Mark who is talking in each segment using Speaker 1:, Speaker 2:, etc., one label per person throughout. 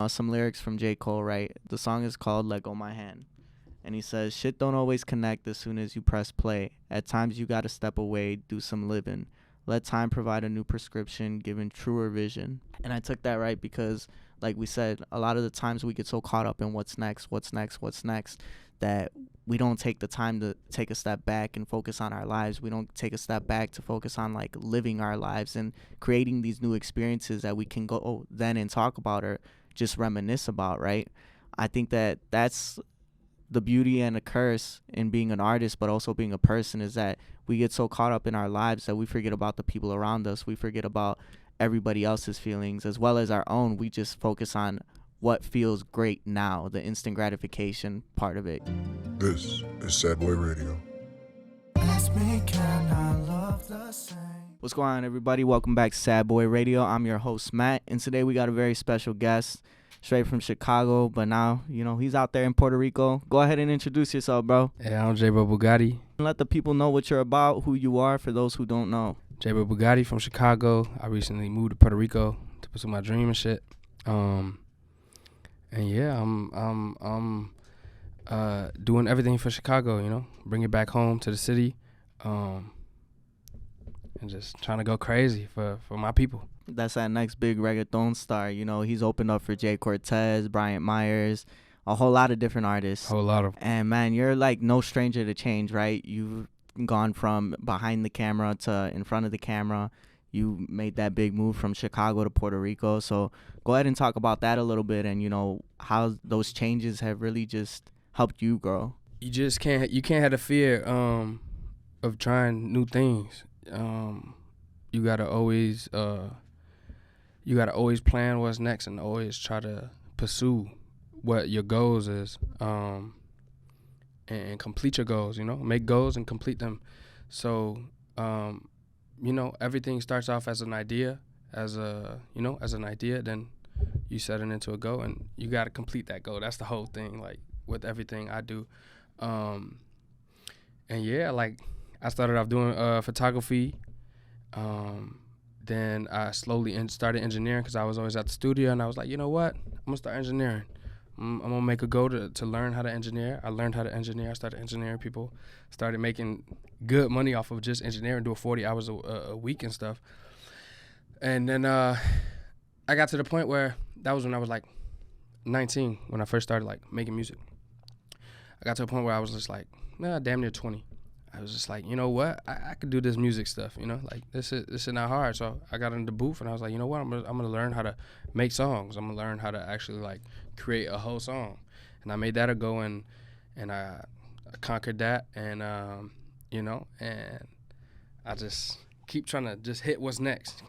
Speaker 1: Some lyrics from J. Cole, right? The song is called Let Go My Hand. And he says, shit don't always connect as soon as you press play. At times you gotta step away, do some living. Let time provide a new prescription, giving truer vision. And I took that right because, like we said, a lot of the times we get so caught up in what's next, that we don't take the time to take a step back and focus on our lives. We don't take a step back to focus on like living our lives and creating these new experiences that we can go then and talk about or just reminisce about, right? I think that that's the beauty and a curse in being an artist, but also being a person, is that we get so caught up in our lives that we forget about the people around us. We forget about everybody else's feelings as well as our own. We just focus on what feels great now, the instant gratification part of it.
Speaker 2: This is Sad Boy Radio.
Speaker 1: What's going on, everybody? Welcome back to Sad Boy Radio. I'm your host, Matt, and today we got a very special guest straight from Chicago, but now, he's out there in Puerto Rico. Go ahead and introduce yourself, bro.
Speaker 3: Yeah, I'm JBro Bugatti.
Speaker 1: Let the people know what you're about, who you are, for those who don't know.
Speaker 3: JBro Bugatti from Chicago. I recently moved to Puerto Rico to pursue my dream and shit. And yeah, I'm doing everything for Chicago, bring it back home to the city, and just trying to go crazy for my people.
Speaker 1: That's that next big reggaeton star. He's opened up for Jay Cortez, Bryant Myers, a whole lot of different artists.
Speaker 3: A whole lot of.
Speaker 1: And man, you're like no stranger to change, right? You've gone from behind the camera to in front of the camera. You made that big move from Chicago to Puerto Rico. So go ahead and talk about that a little bit and, how those changes have really just helped you grow.
Speaker 3: You just can't have the fear of trying new things. You gotta always plan what's next and always try to pursue what your goals is, and complete your goals, make goals and complete them. So, everything starts off as an idea, then you set it into a goal and you got to complete that goal. That's the whole thing, like with everything I do. And yeah, like I started off doing photography. Then I slowly started engineering because I was always at the studio, and I was like, you know what? I'm going to start engineering. I'm going to make a goal to learn how to engineer. I learned how to engineer. I started engineering people. Started making good money off of just engineering, doing 40 hours a week and stuff. And then I got to the point where that was when I was like 19, when I first started like making music. I got to a point where I was just like, damn near 20. I was just like, you know what? I could do this music stuff, like this is not hard. So I got in the booth and I was like, you know what? I'm gonna learn how to make songs. I'm gonna learn how to actually like create a whole song. And I made that a go, and I conquered that, and and I just keep trying to just hit what's next,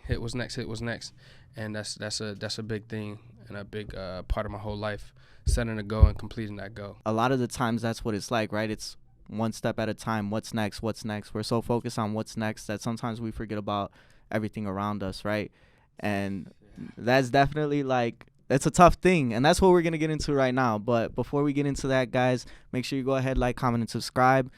Speaker 3: and that's a big thing and a big part of my whole life, setting a goal and completing that goal.
Speaker 1: A lot of the times that's what it's like, right? It's one step at a time. What's next? We're so focused on what's next that sometimes we forget about everything around us, right? And that's definitely that's a tough thing, and that's what we're going to get into right now. But before we get into that, guys, make sure you go ahead, like, comment, and subscribe.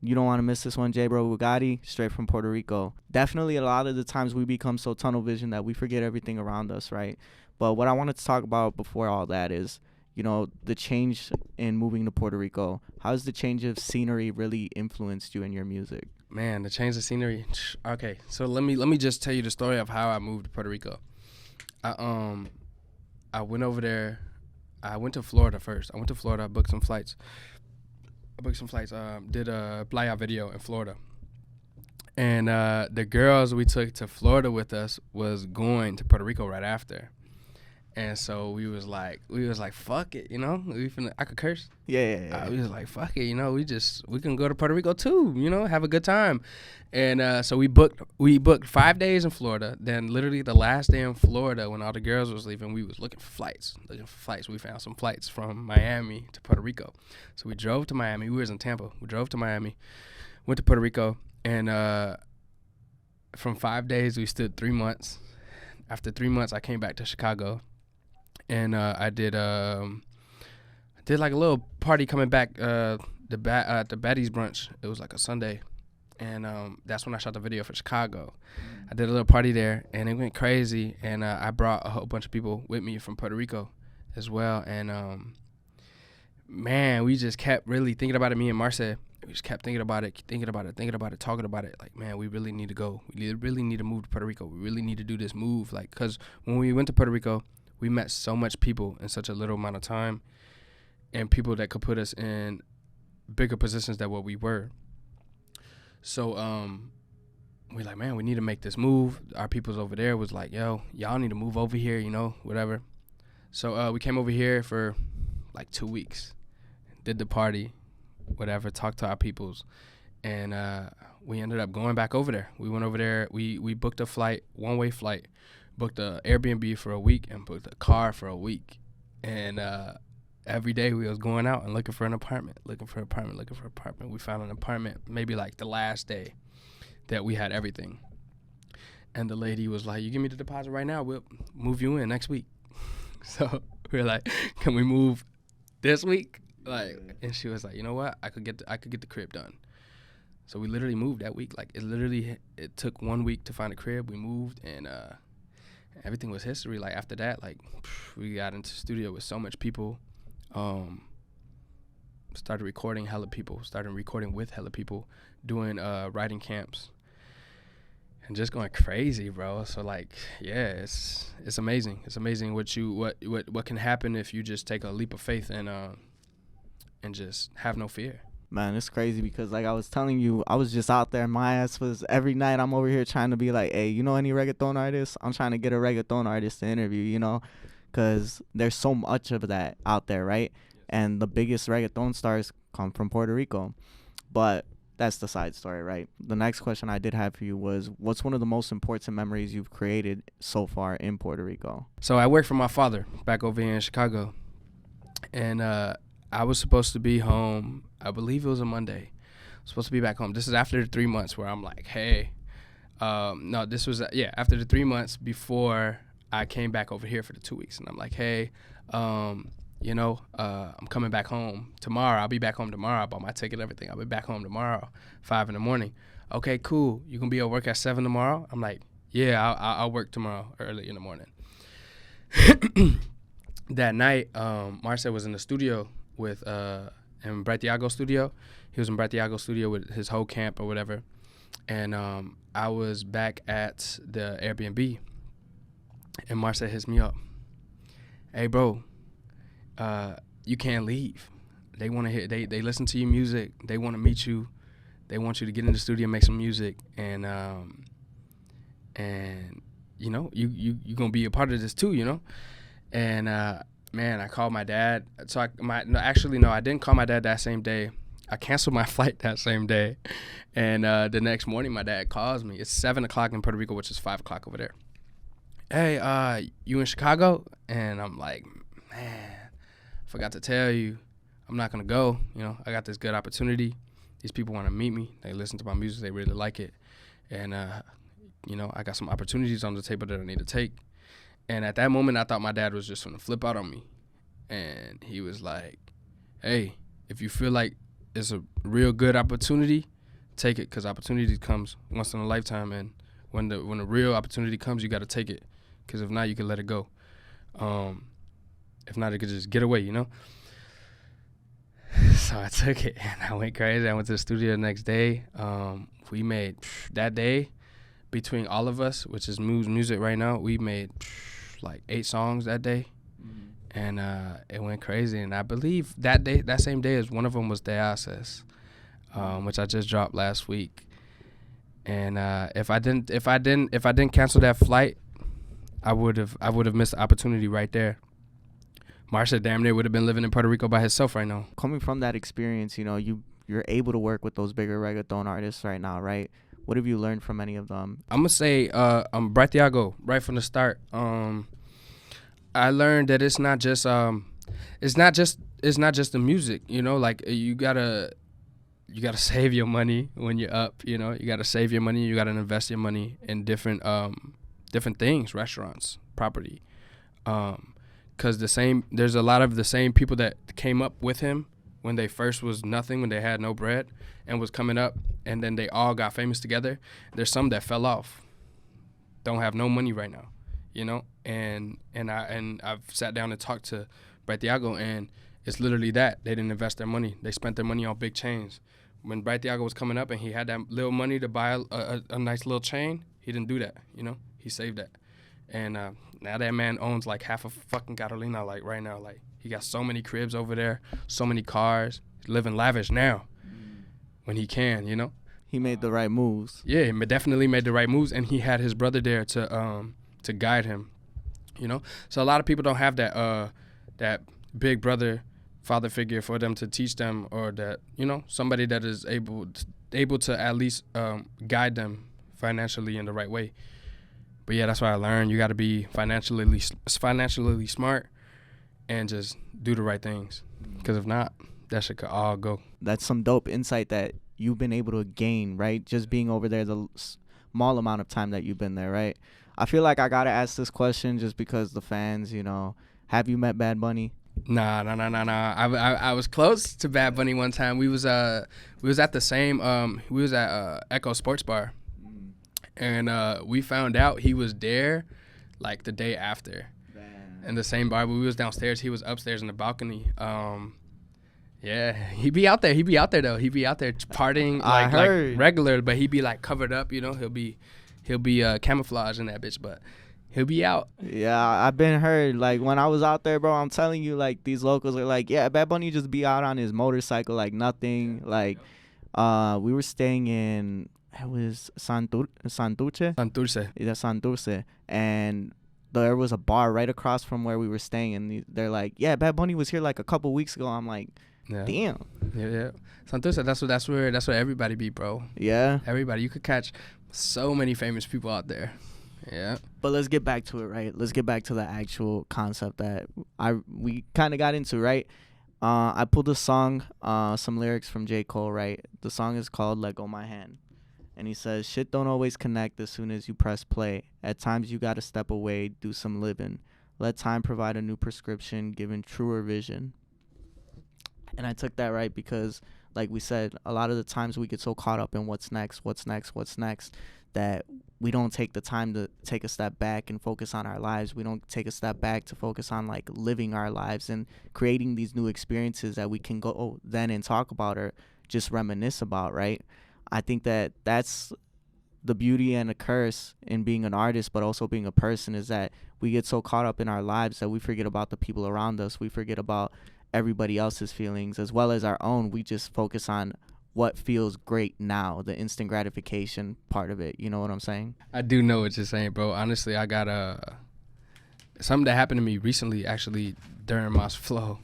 Speaker 1: You don't want to miss this one. JBro Bugatti, straight from Puerto Rico. Definitely a lot of the times we become so tunnel vision that we forget everything around us, right? But what I wanted to talk about before all that is, the change in moving to Puerto Rico. How has the change of scenery really influenced you in your music?
Speaker 3: Man, the change of scenery. Okay, so let me just tell you the story of how I moved to Puerto Rico. I went over there. I went to Florida first. I booked some flights. Did a playa video in Florida. And the girls we took to Florida with us was going to Puerto Rico right after. And so we was like, fuck it, I could curse.
Speaker 1: Yeah.
Speaker 3: We was like, fuck it, we can go to Puerto Rico too, have a good time. And so we booked 5 days in Florida. Then literally the last day in Florida, when all the girls was leaving, we was looking for flights. We found some flights from Miami to Puerto Rico. So we drove to Miami. We was in Tampa. We drove to Miami, went to Puerto Rico, and from 5 days, we stood 3 months. After 3 months, I came back to Chicago. And I did like a little party coming back the Baddies brunch. It was like a Sunday, and that's when I shot the video for Chicago. I did a little party there, and it went crazy. And I brought a whole bunch of people with me from Puerto Rico, as well. And man, we just kept really thinking about it. Me and Marcel, we just kept thinking about it, talking about it. Like, man, we really need to go. We really need to move to Puerto Rico. We really need to do this move. Like, because when we went to Puerto Rico, we met so much people in such a little amount of time, and people that could put us in bigger positions than what we were. So we're like, man, we need to make this move. Our peoples over there was like, yo, y'all need to move over here, you know, whatever. So we came over here for like 2 weeks, did the party, whatever, talked to our peoples, and we ended up going back over there. We went over there. We booked a flight, one-way flight, booked a Airbnb for a week, and booked a car for a week. And every day we was going out and looking for an apartment. We found an apartment maybe like the last day that we had everything. And the lady was like, you give me the deposit right now, we'll move you in next week. So we were like, can we move this week? Like, and she was like, you know what? I could get the crib done. So we literally moved that week. Like, it took 1 week to find a crib. We moved, and everything was history. Like, after that, like, we got into the studio with so much people. Started recording with hella people, doing writing camps, and just going crazy, bro. So like, yeah, it's amazing. It's amazing what can happen if you just take a leap of faith and just have no fear.
Speaker 1: Man, it's crazy because, like I was telling you, I was just out there. My ass was every night. I'm over here trying to be like, hey, you know any reggaeton artists? I'm trying to get a reggaeton artist to interview, you know, because there's so much of that out there, right? And the biggest reggaeton stars come from Puerto Rico. But that's the side story, right? The next question I did have for you was, what's one of the most important memories you've created so far in Puerto Rico?
Speaker 3: So I worked for my father back over here in Chicago, and I was supposed to be home, I believe it was a Monday. I was supposed to be back home. This is after the 3 months where I'm like, hey, this was, after the 3 months before I came back over here for the 2 weeks. And I'm like, hey, I'm coming back home tomorrow. I'll be back home tomorrow. I bought my ticket, everything. I'll be back home tomorrow, 5 a.m. Okay, cool. You gonna be at work at 7 tomorrow? I'm like, yeah, I'll work tomorrow early in the morning. That night, Marcel was in the studio with in Bratiago studio. He was in Bratiago studio with his whole camp or whatever. And I was back at the Airbnb, and Marcel hits me up. Hey, bro, you can't leave. They want to hear, they listen to your music. They want to meet you. They want you to get in the studio and make some music. And you know, you gonna be a part of this too, you know. And man, I called my dad. So I didn't call my dad that same day. I canceled my flight that same day. And the next morning, my dad calls me. It's 7 o'clock in Puerto Rico, which is 5 o'clock over there. Hey, you in Chicago? And I'm like, man, I forgot to tell you, I'm not gonna go. You know, I got this good opportunity. These people want to meet me. They listen to my music. They really like it. And, you know, I got some opportunities on the table that I need to take. And at that moment, I thought my dad was just going to flip out on me. And he was like, hey, if you feel like it's a real good opportunity, take it, because opportunity comes once in a lifetime. And when the real opportunity comes, you got to take it, because if not, you can let it go. If not, it could just get away, you know? So I took it, and I went crazy. I went to the studio the next day. We made, that day, between all of us, which is Moves Music right now, we made like 8 songs that day. And it went crazy. And I believe that same day, is one of them was De Haces, which I just dropped last week. And if I didn't cancel that flight, I would have missed the opportunity right there. Marcia damn near would have been living in Puerto Rico by himself right now.
Speaker 1: Coming from that experience, you know, you're able to work with those bigger reggaeton artists right now, right? What have you learned from any of them?
Speaker 3: I'm gonna say Bratiago right from the start. I learned that it's not just the music, you know, like you gotta save your money when you're up, you know. You gotta save your money, you gotta invest your money in different things, restaurants, property. Cause there's a lot of the same people that came up with him when they first was nothing, when they had no bread and was coming up, and then they all got famous together. There's some that fell off, don't have no money right now. you know. And I've sat down and talked to Bright Thiago, and it's literally that. They didn't invest their money. They spent their money on big chains. When Bright Thiago was coming up and he had that little money to buy a nice little chain, he didn't do that, you know. He saved that. And now that man owns like half of fucking Catalina, like right now. Like he got so many cribs over there, so many cars, living lavish now when he can, you know.
Speaker 1: He made the right moves.
Speaker 3: Yeah, he definitely made the right moves, and he had his brother there to guide him, you know. So a lot of people don't have that big brother, father figure for them to teach them, or that, you know, somebody that is able to at least guide them financially in the right way. But yeah, that's what I learned. You got to be financially smart and just do the right things, because if not, that shit could all go.
Speaker 1: That's some dope insight that you've been able to gain, right? Just being over there the small amount of time that you've been there, right? I feel like I gotta ask this question just because the fans, you know. Have you met Bad Bunny?
Speaker 3: Nah. I was close to Bad Bunny one time. We was at the same we was at Echo Sports Bar, and we found out he was there like the day after. In the same bar. We was downstairs. He was upstairs in the balcony. Yeah, he be out there though. He be out there partying like regular, but he be like covered up. You know, he'll be camouflage in that bitch, but he'll be out.
Speaker 1: Yeah, I've been heard. Like when I was out there, bro, I'm telling you, like these locals are like, yeah, Bad Bunny just be out on his motorcycle like nothing. Like, we were staying in, it was Santurce. Yeah, Santurce, and there was a bar right across from where we were staying, and they're like, yeah, Bad Bunny was here like a couple weeks ago. I'm like, damn.
Speaker 3: Yeah. Santurce, that's where everybody be, bro.
Speaker 1: Yeah.
Speaker 3: Everybody. You could catch so many famous people out there. Yeah.
Speaker 1: But let's get back to it, right? Let's get back to the actual concept that we kind of got into, right? I pulled a song, some lyrics from J. Cole, right? The song is called Let Go My Hand. And he says, shit don't always connect as soon as you press play. At times you gotta step away, do some living. Let time provide a new prescription, giving truer vision. And I took that right because, like we said, a lot of the times we get so caught up in what's next, that we don't take the time to take a step back and focus on our lives. We don't take a step back to focus on like living our lives and creating these new experiences that we can go then and talk about or just reminisce about, right? I think that that's the beauty and a curse in being an artist, but also being a person, is that we get so caught up in our lives that we forget about the people around us. We forget about everybody else's feelings as well as our own. We just focus on what feels great now, the instant gratification part of it. You know what I'm saying?
Speaker 3: I do know what you're saying, bro. Honestly, I got something that happened to me recently, actually, during my flow.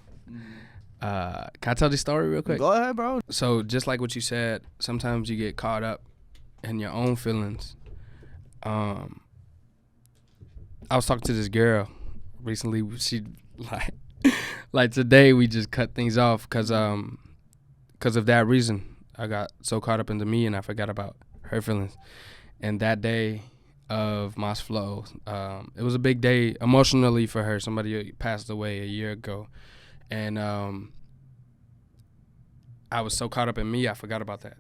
Speaker 3: Can I tell the story real quick?
Speaker 1: Go ahead, bro.
Speaker 3: So just like what you said, sometimes you get caught up in your own feelings. I was talking to this girl recently. She like today we just cut things off because of that reason. I got so caught up into me and I forgot about her feelings. And that day of Mas Flow, it was a big day emotionally for her. Somebody passed away a year ago. And I was so caught up in me, I forgot about that.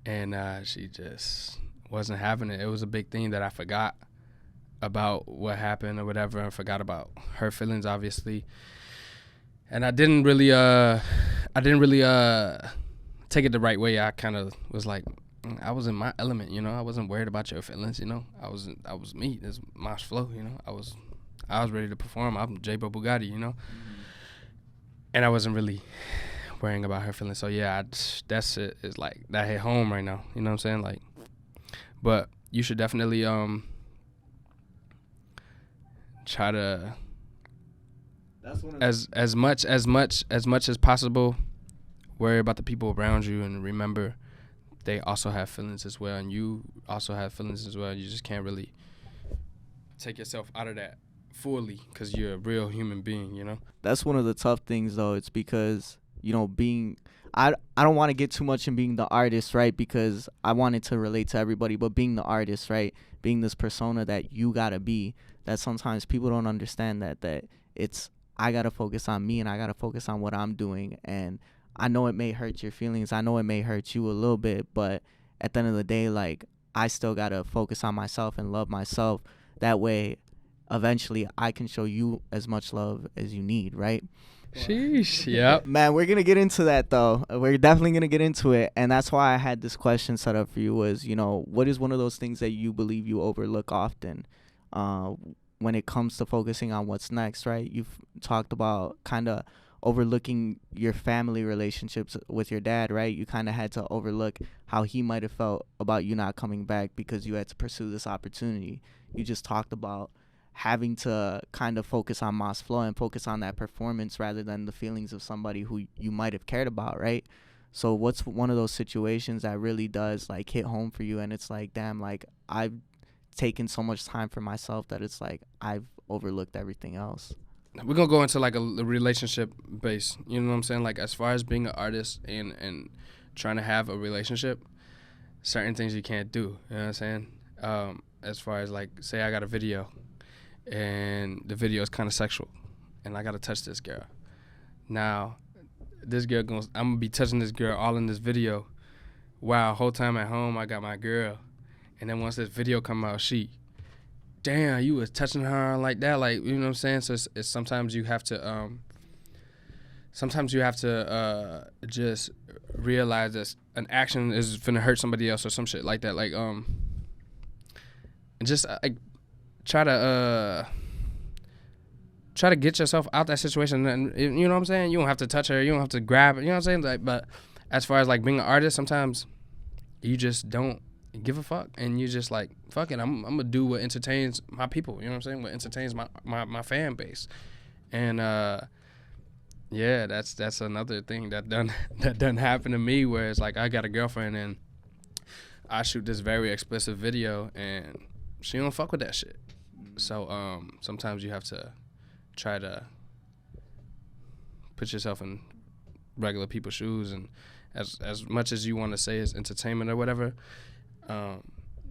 Speaker 3: And she just wasn't having it. It was a big thing that I forgot about what happened or whatever, and forgot about her feelings, obviously. And I didn't really take it the right way. I kind of was like, I was in my element, you know. I wasn't worried about your feelings, you know. I was me. This is my flow, you know. I was ready to perform. I'm JBro Bugatti, you know. And I wasn't really worrying about her feelings. So yeah, that's it. It's like that hit home right now. You know what I'm saying? Like, but you should definitely try to as much as possible worry about the people around you, and remember they also have feelings as well, and you also have feelings as well. You just can't really take yourself out of that fully because you're a real human being, you know.
Speaker 1: That's one of the tough things, though. It's because, you know, I don't want to get too much in being the artist, right? Because I want it to relate to everybody, but being the artist, right? Being this persona that you gotta be, that sometimes people don't understand that it's, I gotta focus on me and I gotta focus on what I'm doing. And I know it may hurt your feelings. I know it may hurt you a little bit, but at the end of the day, like, I still gotta focus on myself and love myself. That way, eventually, I can show you as much love as you need, right?
Speaker 3: Sheesh. Yep.
Speaker 1: Man, we're gonna get into that though. We're definitely gonna get into it, and that's why I had this question set up for you. Was, you know, what is one of those things that you believe you overlook often, when it comes to focusing on what's next, right? You've talked about kind of overlooking your family relationships with your dad, right? You kind of had to overlook how he might have felt about you not coming back because you had to pursue this opportunity. You just talked about having to kind of focus on Mas Flow and focus on that performance rather than the feelings of somebody who you might have cared about, right? So what's one of those situations that really does like hit home for you, and it's like, damn, like I've taken so much time for myself that it's like I've overlooked everything else?
Speaker 3: We're gonna go into like a relationship base. You know what I'm saying? Like as far as being an artist and trying to have a relationship, certain things you can't do. You know what I'm saying? As far as like, say I got a video, and the video is kind of sexual, and I gotta touch this girl. Now, this girl I'm gonna be touching this girl all in this video. Wow, whole time at home I got my girl, and then once this video come out, damn, you was touching her like that, like, you know what I'm saying? So it's sometimes you have to just realize that an action is finna hurt somebody else or some shit like that, like and just like try to get yourself out that situation, and you know what I'm saying? You don't have to touch her, you don't have to grab it, you know what I'm saying? Like, but as far as like being an artist, sometimes you just don't give a fuck, and you just like, fuck it, I'm gonna do what entertains my people, you know what I'm saying? What entertains my fan base. And yeah, that's another thing that done happen to me, where it's like I got a girlfriend and I shoot this very explicit video and she don't fuck with that shit. So sometimes you have to try to put yourself in regular people's shoes, and as much as you want to say it's entertainment or whatever,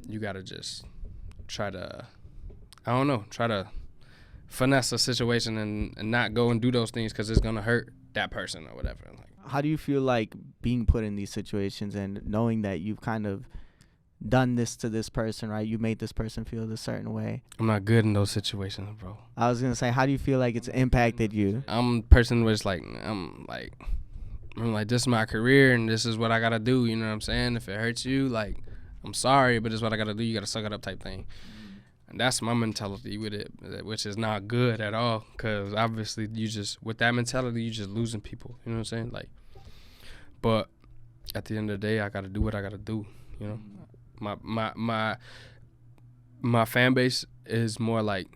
Speaker 3: you gotta just try to finesse a situation and not go and do those things because it's gonna hurt that person or whatever. Like,
Speaker 1: how do you feel like being put in these situations and knowing that you've kind of done this to this person, right? You made this person feel this certain way.
Speaker 3: I'm not good in those situations, bro.
Speaker 1: I was gonna say, how do you feel like it's impacted you?
Speaker 3: I'm a person where it's like, I'm like, this is my career and this is what I gotta do. You know what I'm saying? If it hurts you, like, I'm sorry, but it's what I gotta do. You gotta suck it up type thing. And that's my mentality with it, which is not good at all. Cause obviously with that mentality, you just losing people. You know what I'm saying? Like, but at the end of the day, I gotta do what I gotta do. You know, my fan base is more like,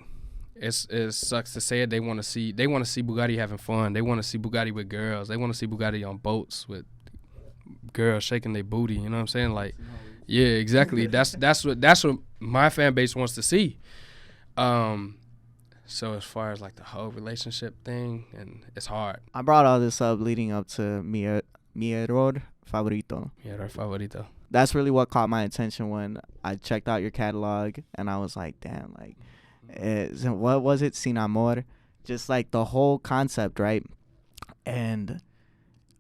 Speaker 3: it sucks to say it. They want to see Bugatti having fun. They want to see Bugatti with girls. They want to see Bugatti on boats with girls shaking their booty. You know what I'm saying? Like, yeah, exactly. that's what my fan base wants to see. So as far as like the whole relationship thing, and it's hard.
Speaker 1: I brought all this up leading up to mi error favorito.
Speaker 3: Mi error favorito.
Speaker 1: That's really what caught my attention when I checked out your catalog, and I was like, damn, like, what was it? Sin amor, just like the whole concept, right? And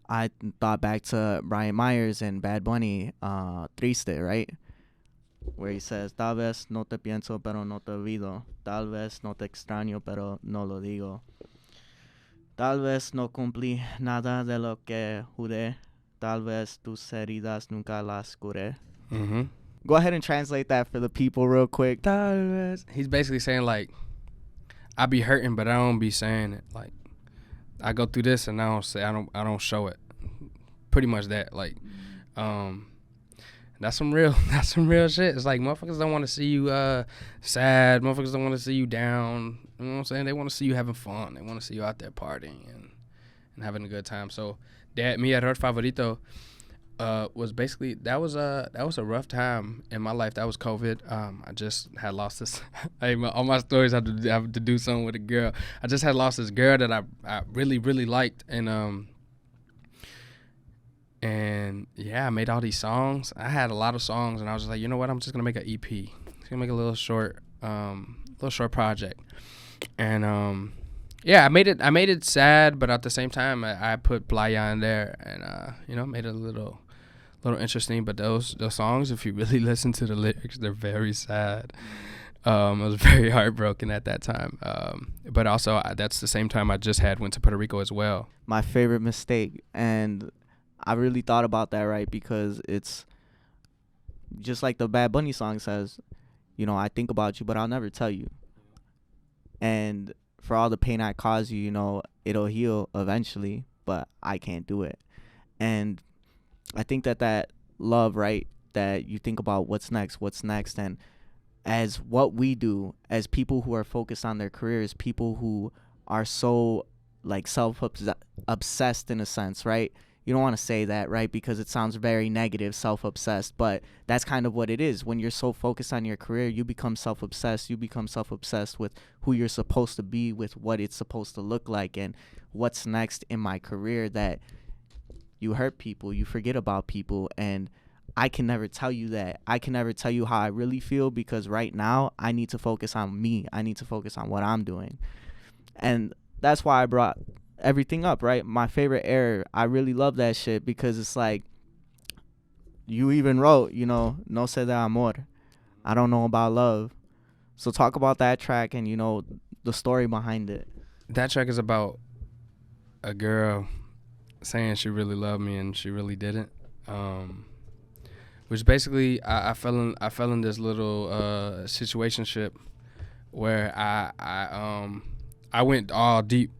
Speaker 1: I thought back to Brian Myers and Bad Bunny, Triste, right? Where he says, tal vez no te pienso, pero no te olvido. Tal vez no te extraño, pero no lo digo. Tal vez no cumplí nada de lo que juré. Tal vez tus heridas nunca las curé.
Speaker 3: Mm-hmm.
Speaker 1: Go ahead and translate that for the people real quick.
Speaker 3: Tal vez. He's basically saying, like, I be hurting, but I don't be saying it. Like, I go through this and I don't show it. Pretty much that. Like, that's some real shit. It's like, motherfuckers don't want to see you sad. Motherfuckers don't want to see you down. You know what I'm saying? They want to see you having fun. They want to see you out there partying and having a good time. So that Mi Error Favorito was basically, that was a rough time in my life. That was COVID. I just had lost this. All my stories have to do something with a girl. I just had lost this girl that I really, really liked, and yeah, I made all these songs. I had a lot of songs, and I was just like, you know what? I'm just gonna make an EP. Just gonna make a little short project, and yeah, I made it sad, but at the same time, I put playa in there, and made it a little interesting. But those songs, if you really listen to the lyrics, they're very sad. I was very heartbroken at that time. But also, that's the same time I just went to Puerto Rico as well.
Speaker 1: My favorite mistake. And I really thought about that, right? Because it's just like the Bad Bunny song says, I think about you, but I'll never tell you. And for all the pain I cause you, it'll heal eventually, but I can't do it. And I think that love, right, that you think about what's next, and as what we do as people who are focused on their careers, people who are so like self-obsessed in a sense, right? You don't want to say that, right? Because it sounds very negative, self-obsessed, but that's kind of what it is. When you're so focused on your career, you become self-obsessed. You become self-obsessed with who you're supposed to be, with what it's supposed to look like, and what's next in my career, that you hurt people, you forget about people, and I can never tell you that. I can never tell you how I really feel, because right now I need to focus on me. I need to focus on what I'm doing. And that's why I brought everything up, right? My favorite error. I really love that shit, because it's like, you even wrote, no sé de amor. I don't know about love. So talk about that track and, the story behind it.
Speaker 3: That track is about a girl saying she really loved me and she really didn't. Which basically I fell in this little situationship where I went all deep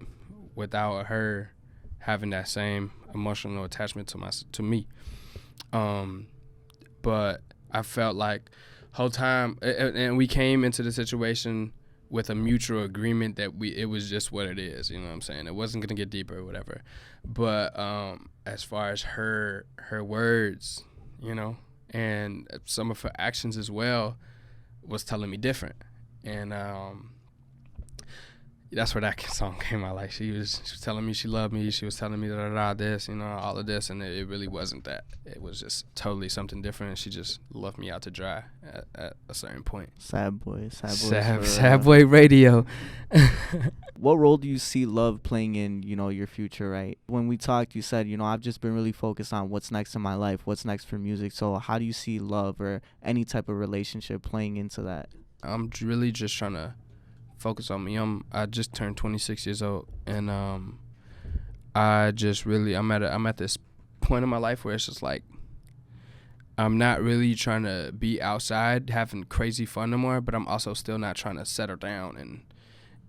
Speaker 3: without her having that same emotional attachment to me. But I felt like whole time, and we came into the situation with a mutual agreement that it was just what it is, you know what I'm saying? It wasn't gonna get deeper or whatever. But as far as her words, and some of her actions as well was telling me different. And that's where that song came out. Like, she was telling me she loved me. She was telling me this, all of this, and it really wasn't that. It was just totally something different, and she just left me out to dry at a certain point.
Speaker 1: Sad boy.
Speaker 3: Sad boy radio.
Speaker 1: What role do you see love playing in, your future, right? When we talked, you said, I've just been really focused on what's next in my life, what's next for music. So how do you see love or any type of relationship playing into that?
Speaker 3: I'm really just trying to focus on me. I just turned 26 years old, and I just really I'm at this point in my life where it's just like I'm not really trying to be outside having crazy fun no more, but I'm also still not trying to settle down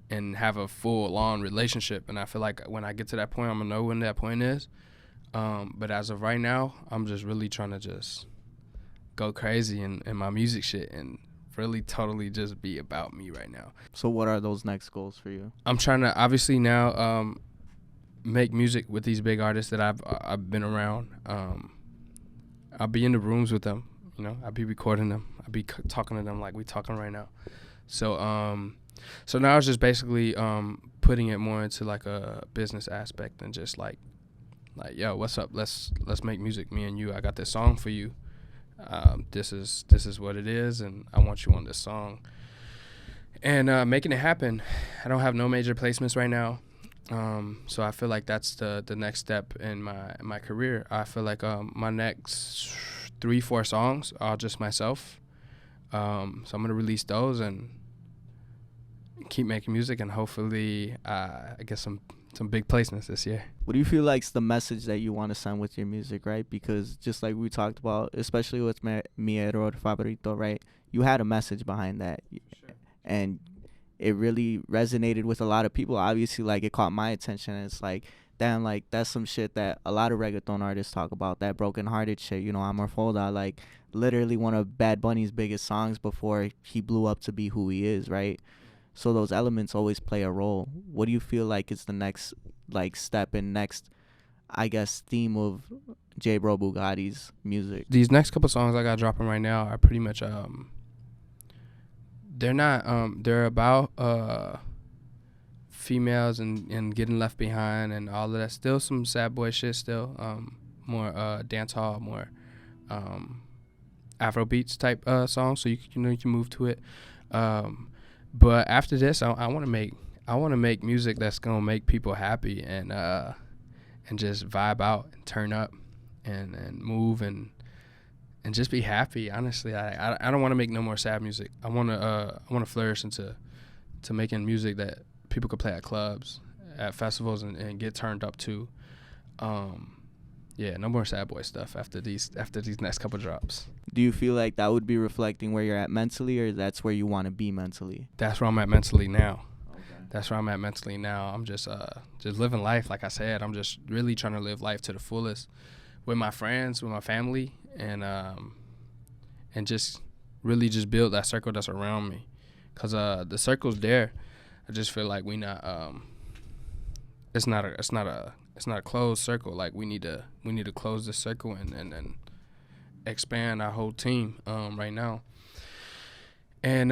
Speaker 3: and have a full-on relationship. And I feel like when I get to that point, I'm gonna know when that point is. But as of right now, I'm just really trying to just go crazy in my music shit and really totally just be about me right now.
Speaker 1: So what are those next goals for you?
Speaker 3: I'm trying to obviously now make music with these big artists that I've been around. I'll be in the rooms with them, I'll be recording them. I'll be talking to them like we talking right now. So now it's just basically putting it more into like a business aspect and just like yo, what's up? Let's make music, me and you. I got this song for you. This is what it is, and I want you on this song. And making it happen. I don't have no major placements right now, so I feel like that's the next step in my career. I feel like my next 3-4 songs are just myself. So I'm gonna release those and keep making music, and hopefully I get some big placements this year.
Speaker 1: What do you feel like's the message that you want to send with your music, right? Because just like we talked about, especially with Mi Error Favorito, right? You had a message behind that. Sure. And it really resonated with a lot of people. Obviously, like, it caught my attention. And it's like, damn, like, that's some shit that a lot of reggaeton artists talk about, that broken-hearted shit. Amor Foda, like, literally one of Bad Bunny's biggest songs before he blew up to be who he is, right? So those elements always play a role. What do you feel like is the next, like, step and next, I guess, theme of JBro Bugatti's music?
Speaker 3: These next couple songs I got dropping right now are pretty much they're not they're about females and getting left behind and all of that. Still some sad boy shit. Still more dance hall, more Afro beats type songs. So you can move to it. But after this, I want to make music that's gonna make people happy and just vibe out and turn up and move and just be happy. Honestly, I don't want to make no more sad music. I want to flourish into making music that people could play at clubs, at festivals, and get turned up to. Yeah, no more sad boy stuff after these next couple drops.
Speaker 1: Do you feel like that would be reflecting where you're at mentally, or that's where you want to be mentally?
Speaker 3: That's where I'm at mentally now.
Speaker 1: Okay.
Speaker 3: That's where I'm at mentally now. I'm just living life. Like I said, I'm just really trying to live life to the fullest with my friends, with my family, and just really just build that circle that's around me. Cause the circle's there. I just feel like we not it's not a closed circle. Like we need to close this circle and expand our whole team right now. And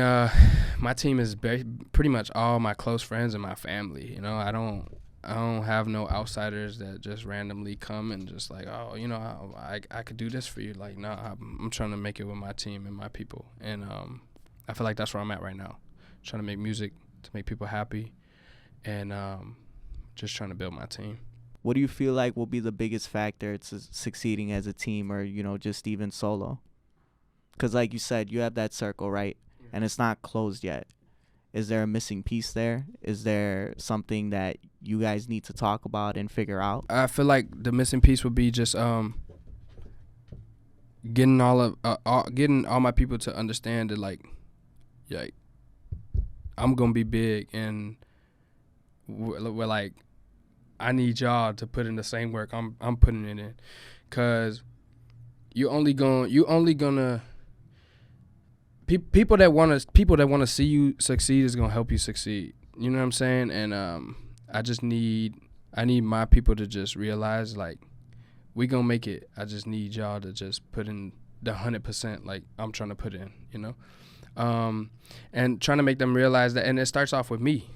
Speaker 3: my team is pretty much all my close friends and my family. You know, I don't have no outsiders that just randomly come and just like, oh, you know, I could do this for you. Like, no, I'm trying to make it with my team and my people. And I feel like that's where I'm at right now, trying to make music to make people happy, and just trying to build my team.
Speaker 1: What do you feel like will be the biggest factor to succeeding as a team, or, you know, just even solo? Because like you said, you have that circle, right? And it's not closed yet. Is there a missing piece there? Is there something that you guys need to talk about and figure out?
Speaker 3: I feel like the missing piece would be just getting all my people to understand that like I'm gonna be big, and we're like, I need y'all to put in the same work I'm putting it in, cause you only gonna people that wanna see you succeed is gonna help you succeed. You know what I'm saying? And I need my people to just realize like we gonna make it. I just need y'all to just put in the 100% like I'm trying to put in. You know. And trying to make them realize that, and it starts off with me.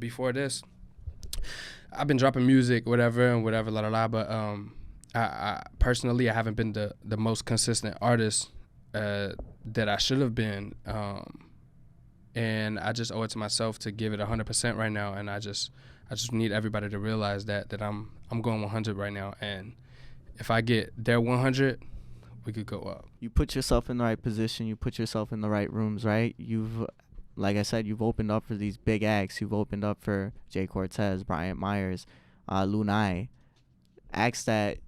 Speaker 3: Before this, I've been dropping music, whatever, but I personally, I haven't been the most consistent artist that I should have been, and I just owe it to myself to give it 100% right now, and I just need everybody to realize that I'm going 100 right now, and if I get their 100, we could go up.
Speaker 1: You put yourself in the right position. You put yourself in the right rooms, right? Like I said, you've opened up for these big acts. You've opened up for Jay Cortez, Bryant Myers, Lunai. Acts that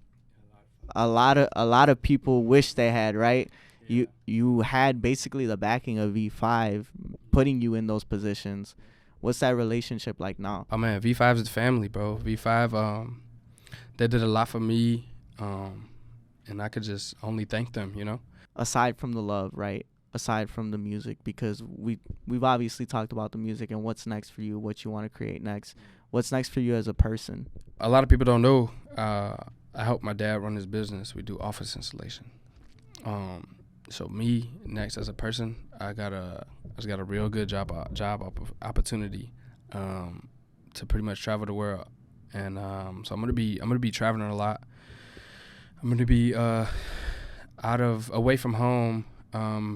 Speaker 1: a lot of people wish they had, right? Yeah. You had basically the backing of V5 putting you in those positions. What's that relationship like now?
Speaker 3: Oh man, V5 is the family, bro. V5, they did a lot for me. And I could just only thank them, you know?
Speaker 1: Aside from the love, right? Aside from the music, because we've obviously talked about the music and what's next for you, what you want to create next. What's next for you as a person?
Speaker 3: A lot of people don't know. I help my dad run his business. We do office installation. So me next as a person, I just got a real good job opportunity to pretty much travel the world, and so I'm gonna be traveling a lot. I'm going to be away from home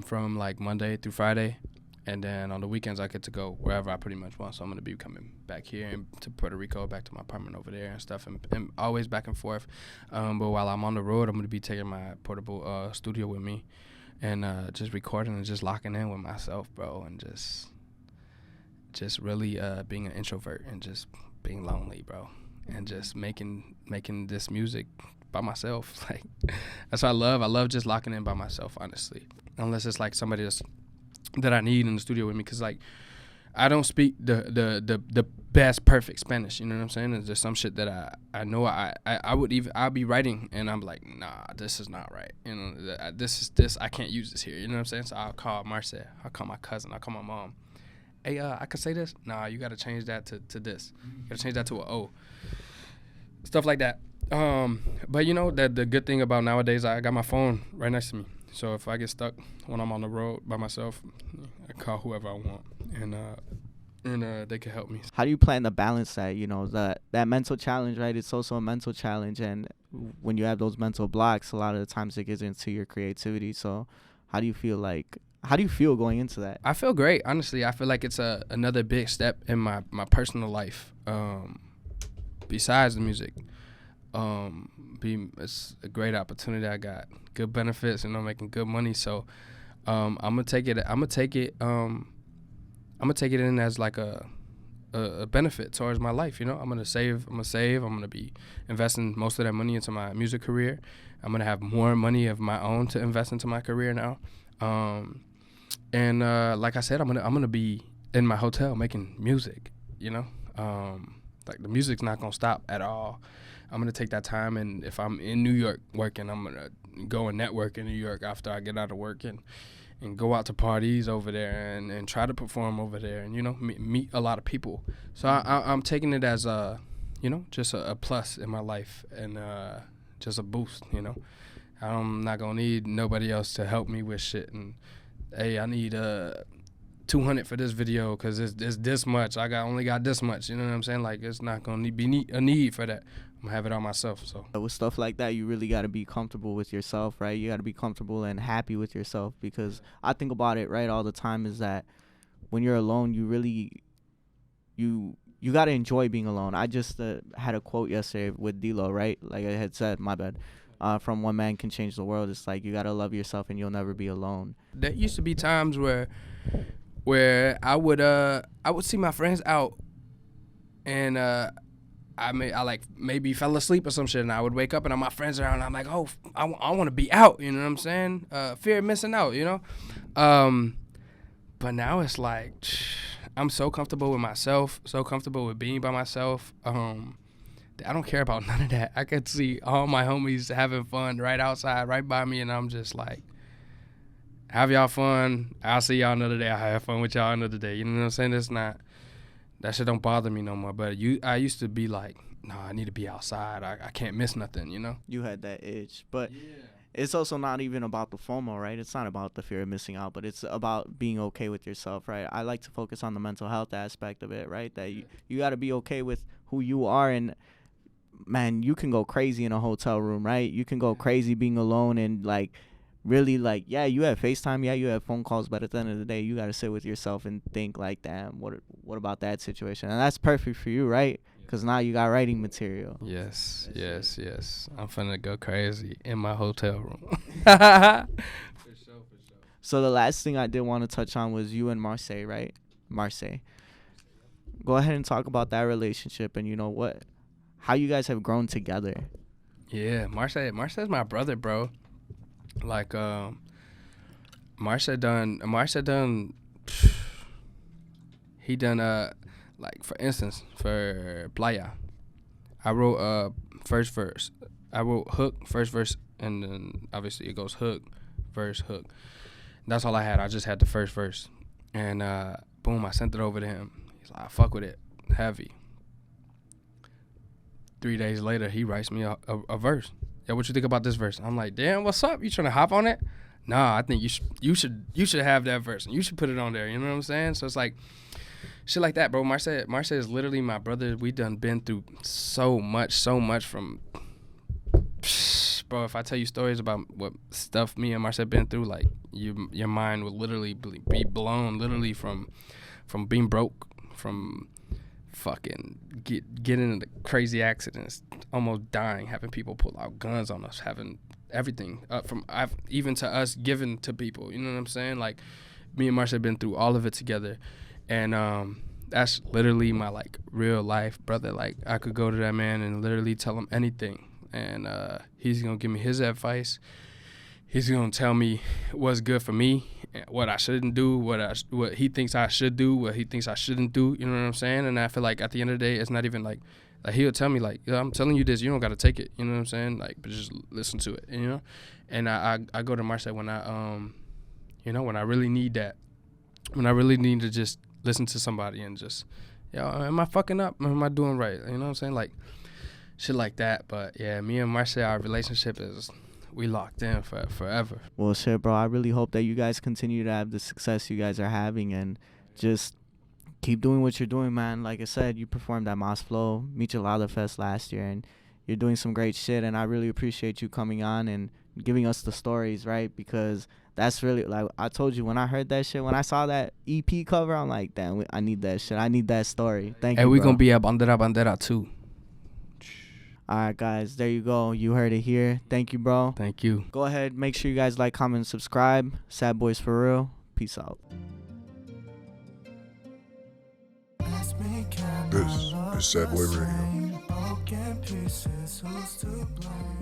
Speaker 3: from like Monday through Friday, and then on the weekends I get to go wherever I pretty much want. So I'm going to be coming back here to Puerto Rico, back to my apartment over there and stuff, and always back and forth. But while I'm on the road, I'm going to be taking my portable studio with me and just recording and just locking in with myself, bro, and just really being an introvert and just being lonely, bro, and just making this music by myself. Like, that's what I love. I love just locking in by myself, honestly, unless it's like somebody that I need in the studio with me, because like I don't speak the best perfect Spanish, you know what I'm saying? There's some shit that I know I'll be writing and I'm like, nah, this is not right, you know, this I can't use this here, you know what I'm saying? So I'll call Marcel, I'll call my cousin, I'll call my mom, hey, I could say this, nah, you gotta change that to this, you gotta change that to a O, stuff like that. But you know that the good thing about nowadays, I got my phone right next to me. So if I get stuck when I'm on the road by myself, I call whoever I want, and they can help me.
Speaker 1: How do you plan to balance that? You know, that mental challenge, right? It's also a mental challenge, and when you have those mental blocks, a lot of the times it gets into your creativity. So how do you feel going into that?
Speaker 3: I feel great, honestly. I feel like it's another big step in my personal life, besides the music. It's a great opportunity. I got good benefits, making good money. So I'm gonna take it in as like a benefit towards my life. I'm gonna save. I'm gonna be investing most of that money into my music career. I'm gonna have more money of my own to invest into my career now. And like I said, I'm gonna be in my hotel making music. Like the music's not gonna stop at all. I'm gonna take that time, and if I'm in New York working, I'm gonna go and network in New York after I get out of work and go out to parties over there and try to perform over there and meet a lot of people. So I'm taking it as just a plus in my life and just a boost. I'm not gonna need nobody else to help me with shit. And hey, I need 200 for this video because it's this much. I only got this much. You know what I'm saying? Like, it's not gonna be a need for that. I'm gonna have it all myself. So
Speaker 1: with stuff like that, you really got to be comfortable with yourself, right? You got to be comfortable and happy with yourself, because I think about it right all the time is that when you're alone, you really you got to enjoy being alone. I just had a quote yesterday with D-Lo, right? Like I had said, my bad. From One Man Can Change the World. It's like you got to love yourself and you'll never be alone.
Speaker 3: There used to be times where I would see my friends out and I like maybe fell asleep or some shit, and I would wake up and my friends are out and I'm like, oh, I want to be out, you know what I'm saying? Fear of missing out, but now it's like I'm so comfortable with myself, so comfortable with being by myself. I don't care about none of that. I could see all my homies having fun right outside, right by me, and I'm just like, have y'all fun. I'll see y'all another day. I'll have fun with y'all another day. You know what I'm saying? That shit don't bother me no more. But I used to be like, no, I need to be outside. I can't miss nothing,
Speaker 1: You had that itch. But it's also not even about the FOMO, right? It's not about the fear of missing out, but it's about being okay with yourself, right? I like to focus on the mental health aspect of it, right? That you got to be okay with who you are. And, man, you can go crazy in a hotel room, right? You can go crazy being alone and, like, really, like, yeah, you have FaceTime, yeah, you have phone calls, but at the end of the day, you got to sit with yourself and think, like, damn, what about that situation? And that's perfect for you, right? Because now you got writing material.
Speaker 3: Yes. I'm finna go crazy in my hotel room. For sure.
Speaker 1: So the last thing I did want to touch on was you and Marseille, right? Marseille. Go ahead and talk about that relationship and how you guys have grown together.
Speaker 3: Yeah, Marseille's my brother, bro. Like, Marseille done, he done, like, for instance, for Playa, I wrote first verse. I wrote hook, first verse, and then obviously it goes hook, verse, hook. That's all I had. I just had the first verse. And boom, I sent it over to him. He's like, I fuck with it, heavy. 3 days later, he writes me a verse. Yo, what you think about this verse? I'm like, damn, what's up? You trying to hop on it? Nah, I think you should have that verse and you should put it on there. You know what I'm saying? So it's like shit like that, bro. Marseille is literally my brother. We done been through so much from, bro. If I tell you stories about what stuff me and Marseille been through, like your mind will literally be blown, literally from being broke, from fucking getting into crazy accidents, almost dying, having people pull out guns on us, having everything even to us giving to people. You know what I'm saying? Like, me and Marsha have been through all of it together, and that's literally my, like, real life brother. Like, I could go to that man and literally tell him anything, and he's gonna give me his advice. He's gonna tell me what's good for me, what I shouldn't do, what he thinks I should do, what he thinks I shouldn't do. You know what I'm saying? And I feel like at the end of the day, it's not even like he'll tell me, like, I'm telling you this, you don't gotta take it. You know what I'm saying? Like, but just listen to it. And I go to Marseille when when I really need that, when I really need to just listen to somebody and just, am I fucking up? Am I doing right? You know what I'm saying? Like, shit like that. But yeah, me and Marseille, our relationship is, we locked in for forever.
Speaker 1: Well, shit, bro, I really hope that you guys continue to have the success you guys are having and just keep doing what you're doing, man. Like I said, you performed at Mos Flow, Michelada Fest last year, and you're doing some great shit, and I really appreciate you coming on and giving us the stories, right? Because that's really, like I told you, when I heard that shit, when I saw that EP cover, I'm like, damn, I need that shit. I need that story. Thank you,
Speaker 3: And we
Speaker 1: bro.
Speaker 3: gonna be at Bandera too.
Speaker 1: All right, guys, there you go. You heard it here. Thank you, bro.
Speaker 3: Thank you.
Speaker 1: Go ahead, make sure you guys like, comment, and subscribe. Sad Boys for real. Peace out.
Speaker 2: This is Sad Boy Radio.
Speaker 4: Broken pieces, who's to blame?